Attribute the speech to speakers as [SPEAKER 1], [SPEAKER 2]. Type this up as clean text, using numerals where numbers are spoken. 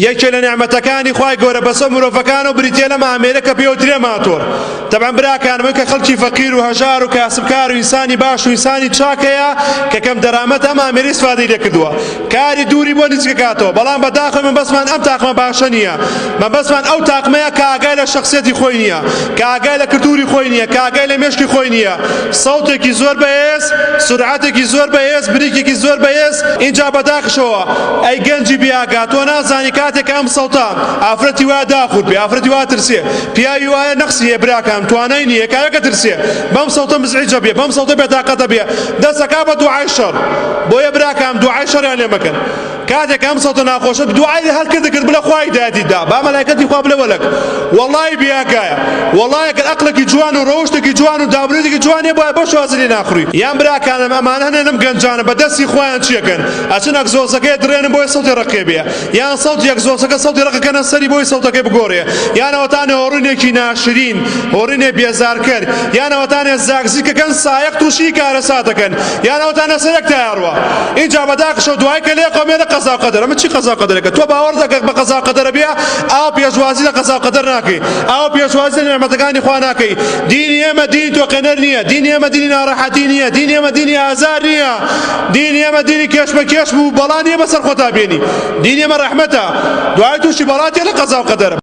[SPEAKER 1] یەکێ لە نعمەتەکانی خوای گەورە بەسەر مرۆڤەکانە و بریتیە لەم ئامێرە کە پێوترێ ماتۆر. تەبعەن براکانم کە خەڵکی فەقیر و هەژار و کاسبکار و ئینسانی باش و ئینسانی چاکەیە کە کەم دەرامەت ئەم ئامێرەی استفادەی لێ کردووە، کاری دووری بۆ نزیک دەکاتەوە. بەڵام بەداخەوە مەبەستمان ئەم تاقمە باشە نییە، مەبەستمان ئەو تاقمەیە کە ئاگای لە شەخسیەتی خۆی نییە، کە ئاگای لە کلتوری خۆی نییە، کە ئاگای لە مێشکی خۆی نییە. سەوتێکی زۆر بەهێز، سورعەتێکی زۆر بەهێز، بریکێکی زۆر بەهێز. اینجا بەداخشەوە ئەی گەنجی بێئاگا، تۆ نازانی کاتێک ئەم سەوتە ئافرەتی وایە داخور بێ، ئافرەتی وایە ترسێ، پیاوی وایە نەقسی هەیە براکەم، توانای نییە کایەکە ترسێ، بەم سەوتە مزعیجە بێ، بەم سەوتە بێتاقەتە بێ، دەستەکا بە دوعای شەڕ. بۆیە براکەم دوعای شەڕیان لێ مەکەن. کاتێک ئەم سەوتە ناخۆشە دوعای لە هەر کردکرد بڵێ خوای هیدایەتیدا، با مەلایکەتی خوا بڵێ وەلەک وەڵڵی بێئاگایە، وەڵڵی ئەگەر عەقڵێکی جوان و ڕەوشتێکی جوان و دابرێتێکی جوانێ بۆ بۆ شوازی لێ ناخڕی. یان براکانم ئەمانە هەنێ لەم گەنجانە بەدەستی خۆیان چیەکەن، ئەچن ئەگزۆسەکەی درێنن بۆی سەوتی ڕقێ بێ، یان سەوتی ئەگزۆسەکە سەوتی ڕقەکەنە سەری بۆی سەوتەکەی بگۆڕێ، یان ئەوەتانێ هۆڕینێکی ناشرین، هۆڕینێ بێزارکەر، یان ئەوەتانێ زاگزیکەکەن سایەق تووشی کارەساتەکەن، یان ئەوەتانە سەرێک تایاڕوە. اینجا بەداخشەوە دوای کە لێ قەومێنە قەزا و قەدەر. ئەمە چی قەزا و قەدەرەکە؟ تۆ باوەڕ دەکەی بە قەزا و قەدەرە بێ، ئاو پێشوازی لە قەزا و قەدەر ناکەی، ئاو پێشوازی لە نعمەتەکانی خوا ناکەی. دینی ئێمە دینی تۆقێنەر نییە، دینی ئێمە دینی ناڕەحەتی نییە، دینی ئێمە دینی ئازار نییە، دینی ئێمە دینی کێشمەکێش بوو بەڵا نییە بەسەر خۆتا بێنی، دینی ئێمە ڕەحمەتە، دوای تووشی بەڵاتێ لە قەزا و قەدەرە.